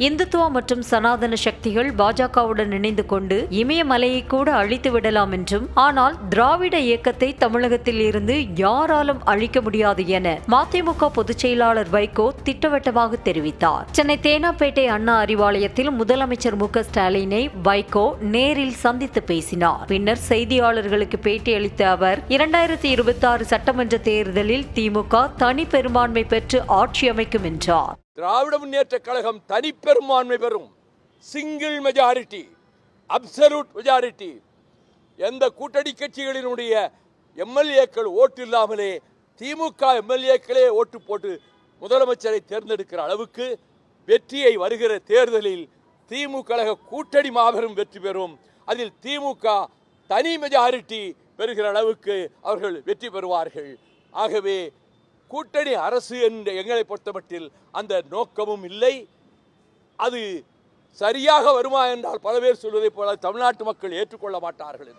இந்துத்துவா மற்றும் சனாதன சக்திகள் பாஜகவுடன் இணைந்து கொண்டு இமயமலையை கூட அழித்து விடலாம் என்றும், ஆனால் திராவிட இயக்கத்தை தமிழகத்தில் இருந்து யாராலும் அழிக்க முடியாது என மதிமுக பொதுச் செயலாளர் வைகோ திட்டவட்டமாக தெரிவித்தார். சென்னை தேனாம்பேட்டை அண்ணா அறிவாலயத்தில் முதலமைச்சர் மு.க.ஸ்டாலினை வைகோ நேரில் சந்தித்து பேசினார். பின்னர் செய்தியாளர்களுக்கு பேட்டியளித்த அவர், 2026 சட்டமன்ற தேர்தலில் திமுக தனி பெரும்பான்மை பெற்று ஆட்சி அமைக்கும் என்றார். திராவிட முன்னேற்ற கழகம் தனி பெரும்பான்மை பெறும். Single majority, absolute majority. எந்த கூட்டணி கட்சிகளினுடைய எம்எல்ஏக்கள் ஓட்டு இல்லாமலே திமுக எம்எல்ஏக்களே ஓட்டு போட்டு முதலமைச்சரை தேர்ந்தெடுக்கிற அளவுக்கு வெற்றியை வருகிற தேர்தலில் திமுக கூட்டணி மாபெரும் வெற்றி பெறும். அதில் திமுக தனி மெஜாரிட்டி பெறுகிற அளவுக்கு அவர்கள் வெற்றி பெறுவார்கள். ஆகவே கூட்டணி அரசு என்ற எங்களை பொறுத்தமட்டில் அந்த நோக்கமும் இல்லை. அது சரியாக வருமா என்றால் பல பேர் சொல்வதைப் போல தமிழ்நாட்டு மக்கள் ஏற்றுக்கொள்ள மாட்டார்கள்.